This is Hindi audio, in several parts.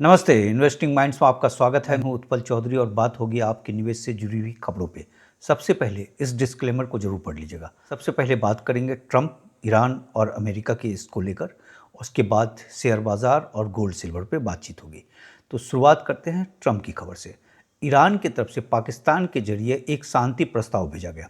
नमस्ते, इन्वेस्टिंग माइंड्स में आपका स्वागत है। मैं उत्पल चौधरी और बात होगी आपके निवेश से जुड़ी हुई खबरों पे। सबसे पहले इस डिस्क्लेमर को जरूर पढ़ लीजिएगा। सबसे पहले बात करेंगे ट्रंप, ईरान और अमेरिका के इसको लेकर। उसके बाद शेयर बाजार और गोल्ड सिल्वर पे बातचीत होगी। तो शुरुआत करते हैं ट्रंप की खबर से। ईरान की तरफ से पाकिस्तान के जरिए एक शांति प्रस्ताव भेजा गया।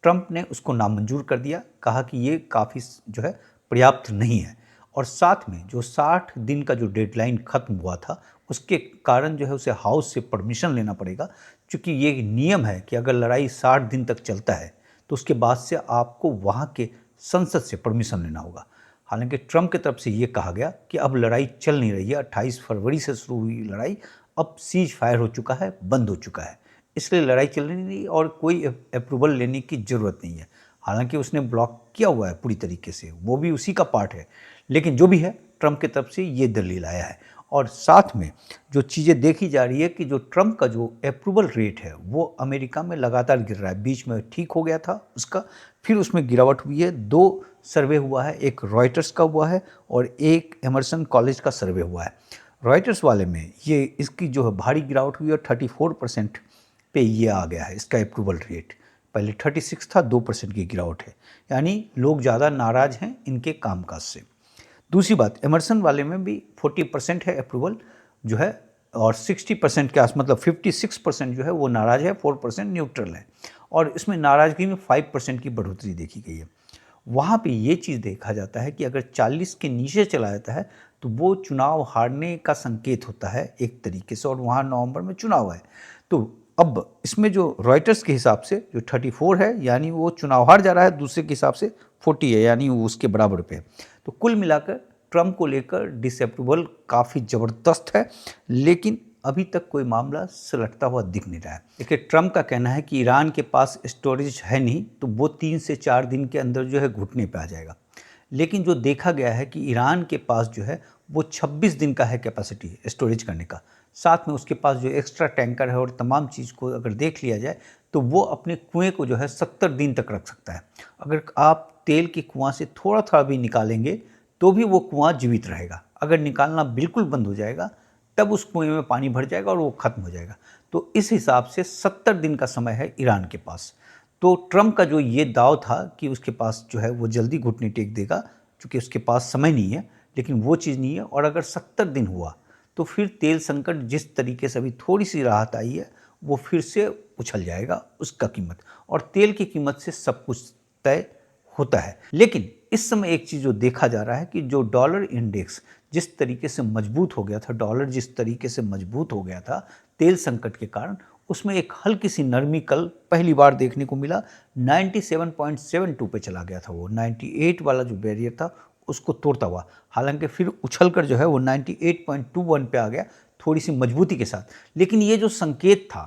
ट्रंप ने उसको नामंजूर कर दिया, कहा कि ये काफ़ी पर्याप्त नहीं है। और साथ में जो 60 दिन का जो डेडलाइन ख़त्म हुआ था, उसके कारण उसे हाउस से परमिशन लेना पड़ेगा, क्योंकि ये नियम है कि अगर लड़ाई 60 दिन तक चलता है तो उसके बाद से आपको वहाँ के संसद से परमिशन लेना होगा। हालांकि ट्रंप की तरफ से ये कहा गया कि अब लड़ाई चल नहीं रही है, 28 फरवरी से शुरू हुई लड़ाई अब सीज फायर हो चुका है, बंद हो चुका है, इसलिए लड़ाई चल रही नहीं और कोई अप्रूवल लेने की ज़रूरत नहीं है। हालांकि उसने ब्लॉक किया हुआ है पूरी तरीके से, वो भी उसी का पार्ट है, लेकिन जो भी है ट्रंप की तरफ से ये दलील आया है। और साथ में जो चीज़ें देखी जा रही है कि जो ट्रंप का जो अप्रूवल रेट है वो अमेरिका में लगातार गिर रहा है। बीच में ठीक हो गया था उसका, फिर उसमें गिरावट हुई है। 2 सर्वे हुआ है, एक रॉयटर्स का हुआ है और एक एमर्सन कॉलेज का सर्वे हुआ है। रॉयटर्स वाले में ये इसकी जो है भारी गिरावट हुई है और 34% पे ये आ गया है इसका अप्रूवल रेट। पहले 36 था, 2% की गिरावट है, यानी लोग ज़्यादा नाराज़ हैं इनके कामकाज से। दूसरी बात, एमर्सन वाले में भी 40% है अप्रूवल जो है, और 60% के आस मतलब 56% जो है वो नाराज़ है, 4% न्यूट्रल है, और इसमें नाराज़गी में 5% की बढ़ोतरी देखी गई है। वहाँ पे ये चीज़ देखा जाता है कि अगर 40 के नीचे चला जाता है तो वो चुनाव हारने का संकेत होता है एक तरीके से, और वहाँ नवंबर में चुनाव है। तो अब इसमें जो रॉयटर्स के हिसाब से जो 34 है, यानी वो चुनाव हार जा रहा है, दूसरे के हिसाब से 40 है, यानी वो उसके बराबर पे है। तो कुल मिलाकर ट्रंप को लेकर डिसअप्रूवल काफ़ी ज़बरदस्त है, लेकिन अभी तक कोई मामला सुलझता हुआ दिख नहीं रहा है। देखिए, ट्रंप का कहना है कि ईरान के पास स्टोरेज है नहीं, तो वो 3 से 4 दिन के अंदर जो है घुटने पे आ जाएगा। लेकिन जो देखा गया है कि ईरान के पास जो है वो 26 दिन का है कैपेसिटी स्टोरेज करने का। साथ में उसके पास जो एक्स्ट्रा टैंकर है और तमाम चीज़ को अगर देख लिया जाए तो वो अपने कुएं को जो है 70 दिन तक रख सकता है। अगर आप तेल के कुआं से थोड़ा थोड़ा भी निकालेंगे तो भी वो कुआं जीवित रहेगा। अगर निकालना बिल्कुल बंद हो जाएगा तब उस कुएं में पानी भर जाएगा और वो खत्म हो जाएगा। तो इस हिसाब से 70 दिन का समय है ईरान के पास। तो ट्रंप का जो ये दाव था कि उसके पास जो है वो जल्दी घुटने टेक देगा, क्योंकि उसके पास समय नहीं है, लेकिन वो चीज़ नहीं है। और अगर 70 दिन हुआ तो फिर तेल संकट जिस तरीके से अभी थोड़ी सी राहत आई है वो फिर से उछल जाएगा उसका कीमत, और तेल की कीमत से सब कुछ तय होता है। लेकिन इस समय एक चीज़ जो देखा जा रहा है कि जो डॉलर इंडेक्स जिस तरीके से मजबूत हो गया था, डॉलर जिस तरीके से मजबूत हो गया था तेल संकट के कारण, उसमें एक हल्की सी नरमी कल पहली बार देखने को मिला। 97.72 पे चला गया था, वो 98 वाला जो बैरियर था उसको तोड़ता हुआ। हालांकि फिर उछलकर जो है वो 98.21 पे आ गया थोड़ी सी मजबूती के साथ। लेकिन ये जो संकेत था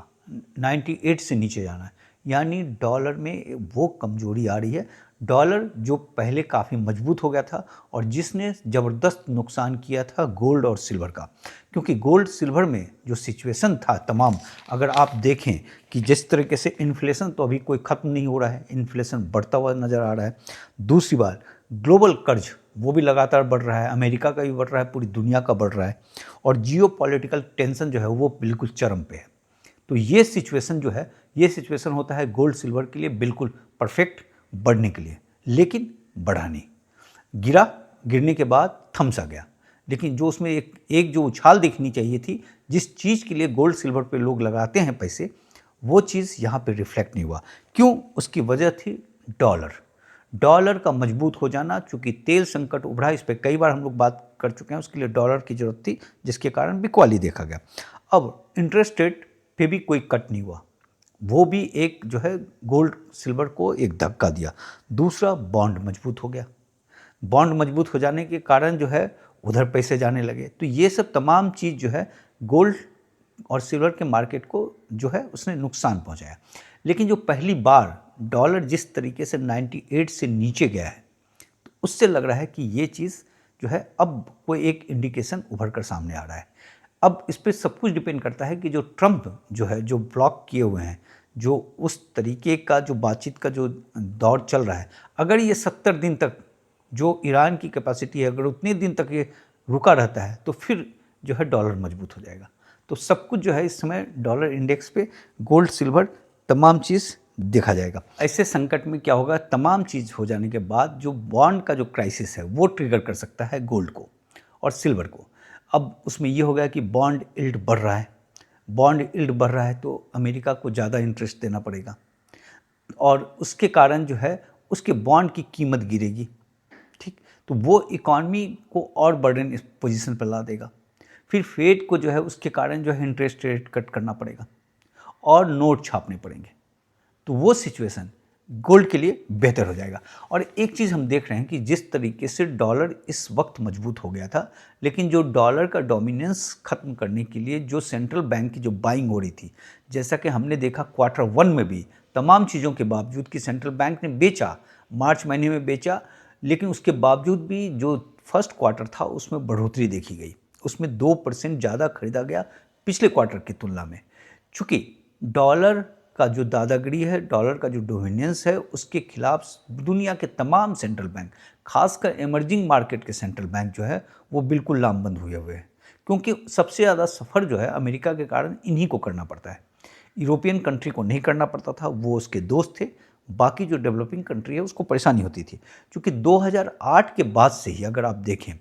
98 से नीचे जाना, यानी डॉलर में वो कमजोरी आ रही है। डॉलर जो पहले काफ़ी मजबूत हो गया था और जिसने ज़बरदस्त नुकसान किया था गोल्ड और सिल्वर का, क्योंकि गोल्ड सिल्वर में जो सिचुएशन था तमाम, अगर आप देखें कि जिस तरीके से इन्फ्लेशन तो अभी कोई ख़त्म नहीं हो रहा है, इन्फ्लेशन बढ़ता हुआ नज़र आ रहा है। दूसरी बात, ग्लोबल कर्ज वो भी लगातार बढ़ रहा है, अमेरिका का भी बढ़ रहा है, पूरी दुनिया का बढ़ रहा है, और जियो पॉलिटिकल टेंशन जो है वो बिल्कुल चरम पे है। तो ये सिचुएशन जो है, ये सिचुएशन होता है गोल्ड सिल्वर के लिए बिल्कुल परफेक्ट बढ़ने के लिए, लेकिन बढ़ा नहीं, गिरा, गिरने के बाद थम सा गया। लेकिन जो उसमें एक जो उछाल दिखनी चाहिए थी, जिस चीज़ के लिए गोल्ड सिल्वर पे लोग लगाते हैं पैसे, वो चीज़ यहाँ पे रिफ्लेक्ट नहीं हुआ। क्यों? उसकी वजह थी डॉलर। डॉलर का मजबूत हो जाना, चूँकि तेल संकट उभरा, इस पर कई बार हम लोग बात कर चुके हैं, उसके लिए डॉलर की ज़रूरत थी, जिसके कारण बिकवाली देखा गया। अब इंटरेस्ट रेट पे भी कोई कट नहीं हुआ, वो भी एक जो है गोल्ड सिल्वर को एक धक्का दिया। दूसरा, बॉन्ड मजबूत हो गया। बॉन्ड मजबूत हो जाने के कारण जो है उधर पैसे जाने लगे। तो ये सब तमाम चीज़ जो है गोल्ड और सिल्वर के मार्केट को जो है उसने नुकसान पहुंचाया। लेकिन जो पहली बार डॉलर जिस तरीके से 98 से नीचे गया है, तो उससे लग रहा है कि ये चीज़ जो है अब कोई एक इंडिकेशन उभर कर सामने आ रहा है। अब इस पर सब कुछ डिपेंड करता है कि जो ट्रंप जो है, जो ब्लॉक किए हुए हैं, जो उस तरीके का जो बातचीत का जो दौर चल रहा है, अगर ये 70 दिन तक जो ईरान की कैपेसिटी है, अगर उतने दिन तक ये रुका रहता है तो फिर जो है डॉलर मजबूत हो जाएगा। तो सब कुछ जो है इस समय डॉलर इंडेक्स पे गोल्ड सिल्वर तमाम चीज़ देखा जाएगा। ऐसे संकट में क्या होगा, तमाम चीज़ हो जाने के बाद जो बॉन्ड का जो क्राइसिस है वो ट्रिगर कर सकता है गोल्ड को और सिल्वर को। अब उसमें ये हो गया कि बॉन्ड यील्ड बढ़ रहा है, बॉन्ड यील्ड बढ़ रहा है तो अमेरिका को ज़्यादा इंटरेस्ट देना पड़ेगा और उसके कारण जो है उसके बॉन्ड की कीमत गिरेगी। ठीक, तो वो इकॉनमी को और बर्डन इस पोजीशन पर ला देगा। फिर फेड को जो है उसके कारण जो है इंटरेस्ट रेट कट करना पड़ेगा और नोट छापने पड़ेंगे। तो वो सिचुएशन गोल्ड के लिए बेहतर हो जाएगा। और एक चीज़ हम देख रहे हैं कि जिस तरीके से डॉलर इस वक्त मजबूत हो गया था, लेकिन जो डॉलर का डोमिनेंस खत्म करने के लिए जो सेंट्रल बैंक की जो बाइंग हो रही थी, जैसा कि हमने देखा Q1 में भी तमाम चीज़ों के बावजूद कि सेंट्रल बैंक ने बेचा, मार्च महीने में बेचा, लेकिन उसके बावजूद भी जो फर्स्ट क्वार्टर था उसमें बढ़ोतरी देखी गई, उसमें 2% ज़्यादा खरीदा गया पिछले क्वार्टर की तुलना में। चूँकि डॉलर का जो दादागिरी है, डॉलर का जो डोमिनेंस है, उसके खिलाफ दुनिया के तमाम सेंट्रल बैंक, खासकर इमर्जिंग मार्केट के सेंट्रल बैंक जो है वो बिल्कुल लामबंद हुए हुए हैं, क्योंकि सबसे ज़्यादा सफ़र जो है अमेरिका के कारण इन्हीं को करना पड़ता है। यूरोपियन कंट्री को नहीं करना पड़ता था, वो उसके दोस्त थे, बाकी जो डेवलपिंग कंट्री है उसको परेशानी होती थी। क्योंकि 2008 के बाद से ही अगर आप देखें,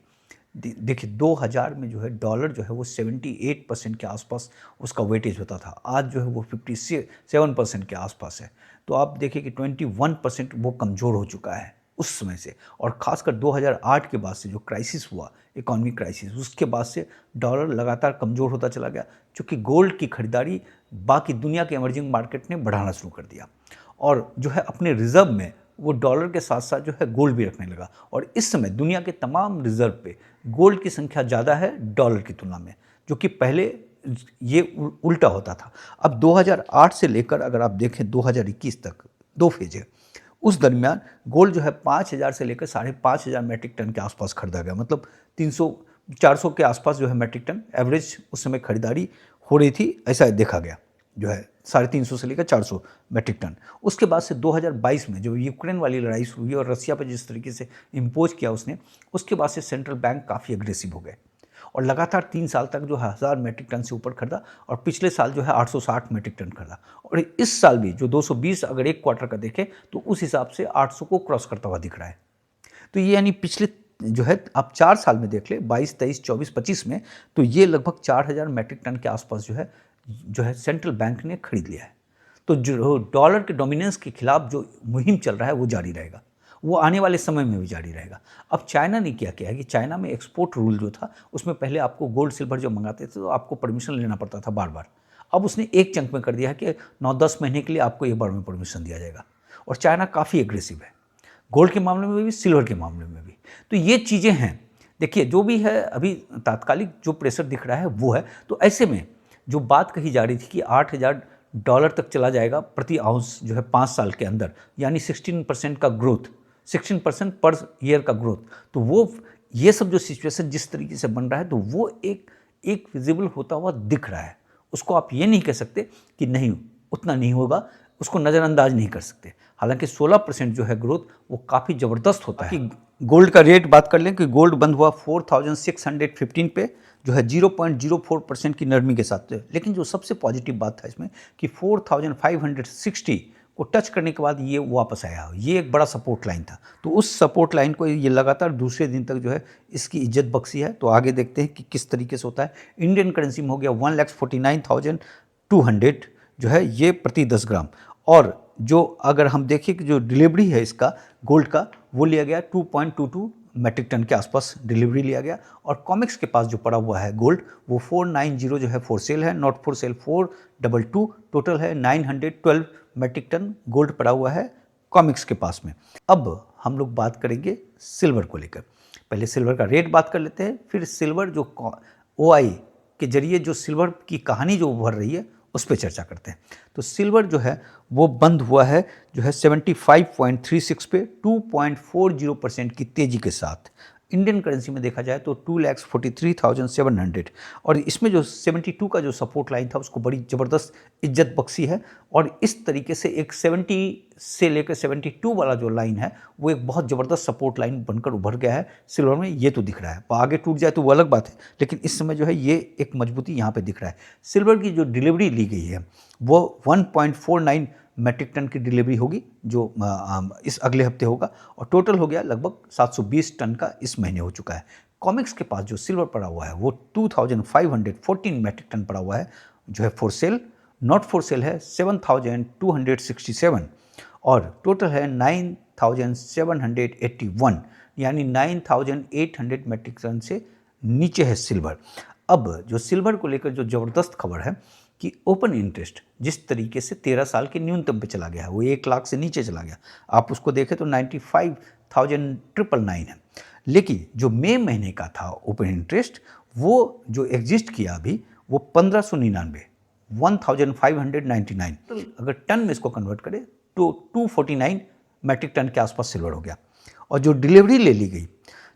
देखिए 2000 में जो है डॉलर जो है वो 78% के आसपास उसका वेटेज होता था, आज जो है वो 57% के आसपास है। तो आप देखिए कि 21% वो कमज़ोर हो चुका है उस समय से, और ख़ासकर 2008 के बाद से जो क्राइसिस हुआ, इकोनॉमिक क्राइसिस, उसके बाद से डॉलर लगातार कमज़ोर होता चला गया, क्योंकि गोल्ड की खरीदारी बाकी दुनिया के इमर्जिंग मार्केट ने बढ़ाना शुरू कर दिया और जो है अपने रिज़र्व में वो डॉलर के साथ साथ जो है गोल्ड भी रखने लगा। और इस समय दुनिया के तमाम रिजर्व पे गोल्ड की संख्या ज़्यादा है डॉलर की तुलना में, जो कि पहले ये उल्टा होता था। अब 2008 से लेकर अगर आप देखें 2021 तक 2 फेज है, उस दरमियान गोल्ड जो है 5000 से लेकर 5500 मेट्रिक टन के आसपास खरीदा गया, मतलब 300-400 के आसपास जो है मेट्रिक टन एवरेज उस समय खरीदारी हो रही थी, ऐसा देखा गया जो है 350 से लेकर 400 मेट्रिक टन। उसके बाद से 2022 में जो यूक्रेन वाली लड़ाई हुई और रसिया पर जिस तरीके से इम्पोज किया उसने, उसके बाद से सेंट्रल बैंक काफ़ी अग्रेसिव हो गए और लगातार 3 साल तक जो 1000 मेट्रिक टन से ऊपर खरीदा और पिछले साल जो है 860 मेट्रिक टन खरीदा। और इस साल भी जो 220 अगर एक क्वार्टर का देखें तो उस हिसाब से 800 को क्रॉस करता हुआ दिख रहा है। तो ये यानी पिछले जो है आप 4 साल में देख ले, 22, 23, 24, 25 में, तो ये लगभग 4000 मेट्रिक टन के आसपास जो है सेंट्रल बैंक ने खरीद लिया है। तो जो डॉलर के डोमिनेंस के खिलाफ जो मुहिम चल रहा है वो जारी रहेगा, वो आने वाले समय में भी जारी रहेगा। अब चाइना ने क्या किया है कि चाइना में एक्सपोर्ट रूल जो था उसमें पहले आपको गोल्ड सिल्वर जो मंगाते थे तो आपको परमिशन लेना पड़ता था बार बार। अब उसने एक चंक में कर दिया है कि 9-10 महीने के लिए आपको एक बार में परमिशन दिया जाएगा। और चाइना काफ़ी एग्रेसिव है गोल्ड के मामले में भी, सिल्वर के मामले में भी। तो ये चीज़ें हैं। देखिए जो भी है अभी तात्कालिक जो प्रेशर दिख रहा है वो है। तो ऐसे में जो बात कही जा रही थी कि $8000 तक चला जाएगा प्रति आउंस जो है 5 साल के अंदर, यानी 16% का ग्रोथ, 16% पर ईयर का ग्रोथ, तो वो ये सब जो सिचुएशन जिस तरीके से बन रहा है तो वो एक विजिबल होता हुआ दिख रहा है। उसको आप ये नहीं कह सकते कि नहीं उतना नहीं होगा, उसको नज़रअंदाज नहीं कर सकते। हालांकि 16% जो है ग्रोथ वो काफ़ी ज़बरदस्त होता है। गोल्ड का रेट बात कर लें कि गोल्ड बंद हुआ 4615 पे, जो है 0.04% की नरमी के साथ। लेकिन जो सबसे पॉजिटिव बात था इसमें कि 4560 को टच करने के बाद ये वापस आया, ये एक बड़ा सपोर्ट लाइन था। तो उस सपोर्ट लाइन को ये लगातार दूसरे दिन तक जो है इसकी इज्जत बख्शी है। तो आगे देखते हैं कि किस तरीके से होता है। इंडियन करेंसी में हो गया 1,49,200 जो है ये प्रति 10 ग्राम। और जो अगर हम देखें कि जो डिलीवरी है इसका गोल्ड का वो लिया गया 2.22 मेट्रिक टन के आसपास डिलीवरी लिया गया। और कॉमिक्स के पास जो पड़ा हुआ है गोल्ड वो 490 जो है फॉर सेल है, नॉट फॉर सेल 422, टोटल है 912 मेट्रिक टन गोल्ड पड़ा हुआ है कॉमिक्स के पास में। अब हम लोग बात करेंगे सिल्वर को लेकर। पहले सिल्वर का रेट बात कर लेते हैं, फिर सिल्वर जो OI के जरिए जो सिल्वर की कहानी जो उभर रही है उस पर चर्चा करते हैं। तो सिल्वर जो है वो बंद हुआ है जो है 75.36 पे 2.40% की तेज़ी के साथ। इंडियन करेंसी में देखा जाए तो 2,43,700, और इसमें जो 72 का जो सपोर्ट लाइन था उसको बड़ी ज़बरदस्त इज्जत बख्शी है। और इस तरीके से एक 70 से लेकर 72 वाला जो लाइन है वो एक बहुत ज़बरदस्त सपोर्ट लाइन बनकर उभर गया है सिल्वर में, ये तो दिख रहा है। आगे टूट जाए तो वो अलग बात है, लेकिन इस समय जो है ये एक मजबूती यहाँ पे दिख रहा है। सिल्वर की जो डिलीवरी ली गई है वो 1.49 मैट्रिक टन की डिलीवरी होगी, जो इस अगले हफ्ते होगा, और टोटल हो गया लगभग 720 टन का इस महीने हो चुका है। कॉमिक्स के पास जो सिल्वर पड़ा हुआ है वो 2514 मैट्रिक टन पड़ा हुआ है, जो है for sale. Not for sale है 7267, और टोटल है 9781, यानी 9800 मैट्रिक टन से नीचे है सिल्वर। अब जो सिल्वर को लेकर जो ज़बरदस्त खबर है कि ओपन इंटरेस्ट जिस तरीके से 13 साल के न्यूनतम पे चला गया है, वो 1 लाख से नीचे चला गया। आप उसको देखें तो 95,999 है। लेकिन जो मई महीने का था ओपन इंटरेस्ट, वो जो एग्जिस्ट किया अभी, वो 1599, 1599, तो अगर टन में इसको कन्वर्ट करें तो 249 मैट्रिक टन के आसपास सिल्वर हो गया। और जो डिलीवरी ले ली गई,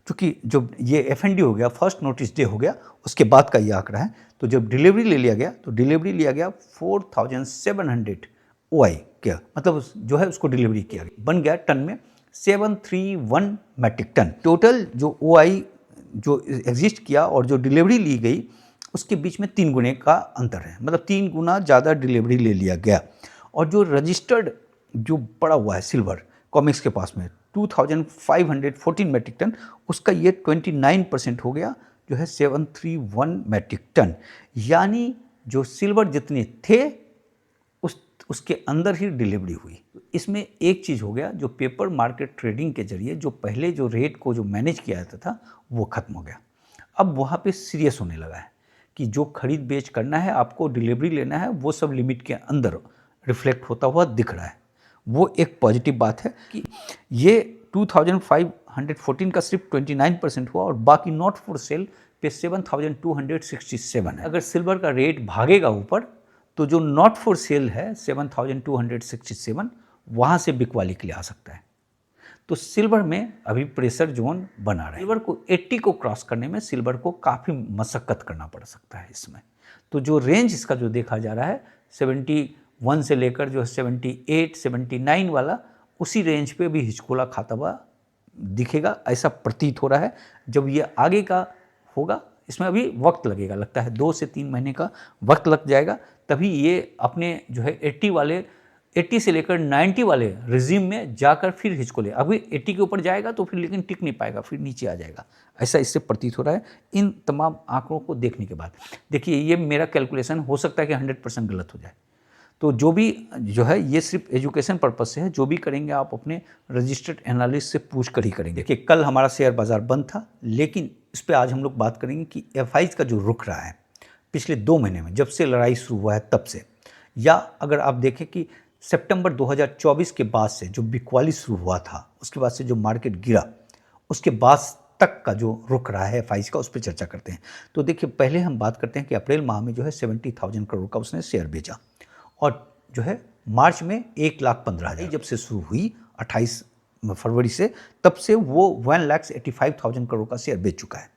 क्योंकि जो ये FND हो गया, फर्स्ट नोटिस डे हो गया, उसके बाद का ये आंकड़ा है, तो जब डिलीवरी ले लिया गया तो डिलीवरी लिया गया 4700 OI क्या मतलब जो है उसको डिलीवरी किया गया, बन गया टन में 731 मैट्रिक टन। टोटल जो OI जो एग्जिस्ट किया और जो डिलीवरी ली गई उसके बीच में 3 गुने का अंतर है, मतलब 3 गुना ज़्यादा डिलीवरी ले लिया गया। और जो रजिस्टर्ड जो पड़ा हुआ है सिल्वर कॉमिक्स के पास में 2514 मैट्रिक टन, उसका ये 29% हो गया, जो है 731 मैट्रिक टन। यानी जो सिल्वर जितने थे उसके अंदर ही डिलीवरी हुई। इसमें एक चीज़ हो गया, जो पेपर मार्केट ट्रेडिंग के जरिए जो पहले जो रेट को जो मैनेज किया जाता था वो ख़त्म हो गया। अब वहाँ पे सीरियस होने लगा है कि जो खरीद बेच करना है, आपको डिलीवरी लेना है, वो सब लिमिट के अंदर रिफ्लेक्ट होता हुआ दिख रहा है। वो एक पॉजिटिव बात है कि ये 2514 का सिर्फ 29% हुआ और बाकी नॉट फॉर सेल पे 7267 है। अगर सिल्वर का रेट भागेगा ऊपर तो जो नॉट फॉर सेल है 7267, वहाँ से बिकवाली के लिए आ सकता है। तो सिल्वर में अभी प्रेशर जोन बना रहा है। सिल्वर को 80 को क्रॉस करने में सिल्वर को काफ़ी मशक्क़त करना पड़ सकता है इसमें। तो जो रेंज इसका जो देखा जा रहा है 71 से लेकर जो 78 79 वाला, उसी रेंज पे भी हिचकोला खाता हुआ दिखेगा, ऐसा प्रतीत हो रहा है। जब ये आगे का होगा, इसमें अभी वक्त लगेगा, लगता है 2 से 3 महीने का वक्त लग जाएगा, तभी ये अपने जो है 80 से लेकर 90 वाले रिजीम में जाकर फिर हिचकोले। अभी 80 के ऊपर जाएगा तो फिर लेकिन टिक नहीं पाएगा, फिर नीचे आ जाएगा, ऐसा इससे प्रतीत हो रहा है इन तमाम आंकड़ों को देखने के बाद। देखिए, ये मेरा कैलकुलेशन हो सकता है कि 100% गलत हो जाए, तो जो भी जो है ये सिर्फ एजुकेशन पर्पस से है। जो भी करेंगे आप अपने रजिस्टर्ड एनालिस्ट से पूछ कर ही करेंगे। कि कल हमारा शेयर बाजार बंद था, लेकिन इस पर आज हम लोग बात करेंगे कि FIs का जो रुख रहा है पिछले 2 महीने में, जब से लड़ाई शुरू हुआ है तब से, या अगर आप देखें कि सितंबर 2024 के बाद से जो बिकवाली शुरू हुआ था, उसके बाद से जो मार्केट गिरा, उसके बाद तक का जो रुख रहा है FIs का, उस पर चर्चा करते हैं। तो देखिए, पहले हम बात करते हैं कि अप्रैल माह में जो है 70,000 करोड़ का उसने शेयर बेचा, और जो है मार्च में 1,15,000 जब से शुरू हुई 28 फरवरी से, तब से वो 1,85,000 करोड़ का शेयर बेच चुका है।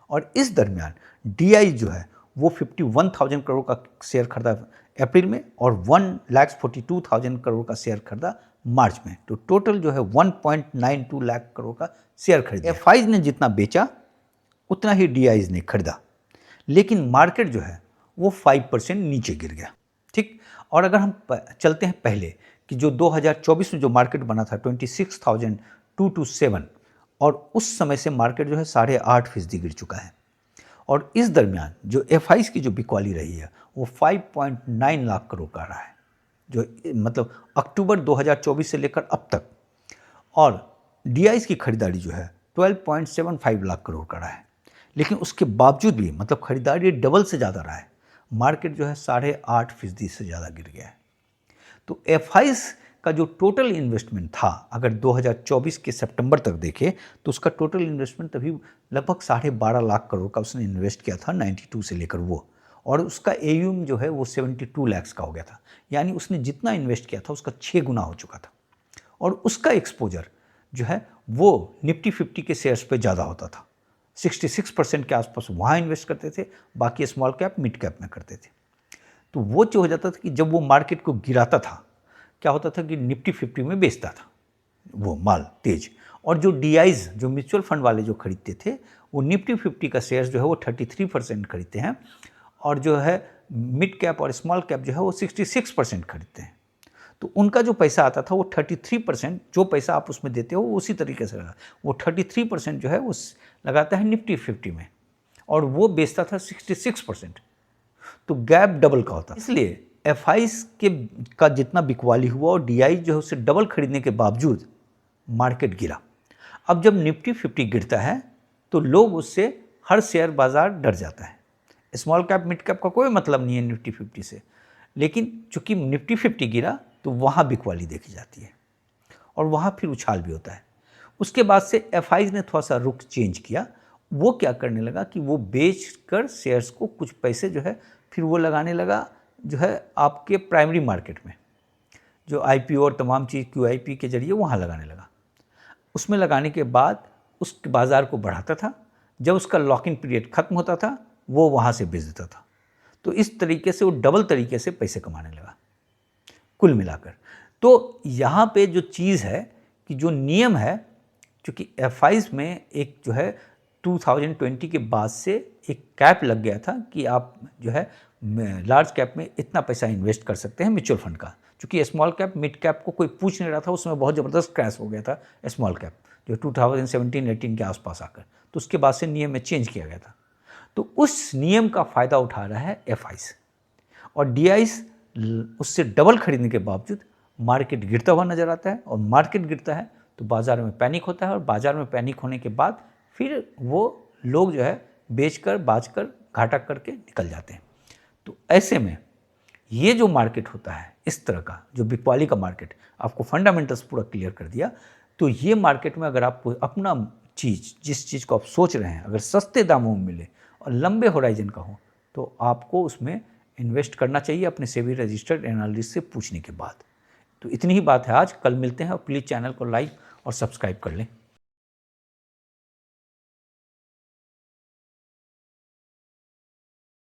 और इस दरमियान DI जो है वो 51,000 करोड़ का शेयर खरीदा अप्रैल में, और 1,42,000 करोड़ का शेयर खरीदा मार्च में। तो टोटल जो है 1.92 लाख करोड़ का शेयर खरीदा। FIs ने जितना बेचा उतना ही DIs ने खरीदा, लेकिन मार्केट जो है वो 5% नीचे गिर गया। ठीक, और अगर हम चलते हैं पहले कि जो 2024 में जो मार्केट बना था 26,227, और उस समय से मार्केट जो है 8.5% गिर चुका है। और इस दरमियान जो FIs की जो बिकवाली रही है वो 5.9 लाख करोड़ का रहा है, जो मतलब अक्टूबर 2024 से लेकर अब तक। और DIs की खरीदारी जो है 12.75 लाख करोड़ का रहा है, लेकिन उसके बावजूद भी मतलब खरीदारी डबल से ज़्यादा रहा है, मार्केट जो है 8.5% से ज़्यादा गिर गया है। तो FIs का जो टोटल इन्वेस्टमेंट था, अगर 2024 के सितंबर तक देखें तो उसका टोटल इन्वेस्टमेंट तभी लगभग 12.5 लाख करोड़ का उसने इन्वेस्ट किया था 92 से लेकर वो, और उसका AUM जो है वो 72 लाख का हो गया था। यानी उसने जितना इन्वेस्ट किया था उसका 6 गुना हो चुका था। और उसका एक्सपोजर जो है वो निफ्टी 50 के शेयर्स पे ज़्यादा होता था। 66% के आसपास वहाँ इन्वेस्ट करते थे, बाकी स्मॉल कैप मिड कैप में करते थे। तो वो जो हो जाता था कि जब वो मार्केट को गिराता था, क्या होता था कि निफ्टी 50 में बेचता था वो माल तेज, और जो डीआईज जो म्यूचुअल फंड वाले जो खरीदते थे वो निफ्टी 50 का शेयर्स जो है वो 33% खरीदते हैं, और जो है मिड कैप और स्मॉल कैप जो है वो 66% खरीदते हैं। तो उनका जो पैसा आता था वो 33%, जो पैसा आप उसमें देते हो वो उसी तरीके से लगा, वो 33% जो है वो लगाता है निफ्टी 50 में, और वो बेचता था 66%। तो गैप डबल का होता, इसलिए एफआईज के का जितना बिकवाली हुआ और डीआई जो है उससे डबल खरीदने के बावजूद मार्केट गिरा। अब जब निफ्टी 50 गिरता है तो लोग उससे, हर शेयर बाजार डर जाता है। स्मॉल कैप मिड कैप का कोई मतलब नहीं है निफ्टी 50 से, लेकिन चूंकि निफ्टी 50 गिरा तो वहाँ बिकवाली देखी जाती है और वहाँ फिर उछाल भी होता है। उसके बाद से एफआईज ने थोड़ा सा रुख चेंज किया। वो क्या करने लगा कि वो बेच कर शेयर्स को कुछ पैसे जो है फिर वो लगाने लगा जो है आपके प्राइमरी मार्केट में, जो आईपीओ और तमाम चीज़ क्यूआईपी के जरिए वहाँ लगाने लगा। उसमें लगाने के बाद उस बाज़ार को बढ़ाता था, जब उसका लॉक इन पीरियड ख़त्म होता था वो वहाँ से बेच देता था। तो इस तरीके से वो डबल तरीके से पैसे कमाने लगा कुल मिलाकर। तो यहाँ पे जो चीज़ है कि जो नियम है, चूँकि एफआईज में एक जो है 2020 के बाद से एक कैप लग गया था कि आप जो है लार्ज कैप में इतना पैसा इन्वेस्ट कर सकते हैं म्यूचुअल फंड का। चूँकि स्मॉल कैप मिड कैप को कोई पूछ नहीं रहा था, उसमें बहुत ज़बरदस्त क्रैश हो गया था स्मॉल कैप जो 2017-18 के आसपास आकर, तो उसके बाद से नियम में चेंज किया गया था। तो उस नियम का फ़ायदा उठा रहा है एफआईज, और डीआईज उससे डबल खरीदने के बावजूद मार्केट गिरता हुआ नज़र आता है, और मार्केट गिरता है तो बाज़ार में पैनिक होता है, और बाज़ार में पैनिक होने के बाद फिर वो लोग जो है बेचकर बाजकर घाटा करके निकल जाते हैं। तो ऐसे में ये जो मार्केट होता है इस तरह का, जो बिकवाली का मार्केट, आपको फंडामेंटल्स पूरा क्लियर कर दिया। तो ये मार्केट में अगर आपको अपना चीज़, जिस चीज़ को आप सोच रहे हैं, अगर सस्ते दामों में मिले और लंबे होराइजन का हो तो आपको उसमें इन्वेस्ट करना चाहिए अपने सेबी रजिस्टर्ड एनालिस्ट से पूछने के बाद। तो इतनी ही बात है आज। कल मिलते हैं, और प्लीज़ चैनल को लाइक और सब्सक्राइब कर लें।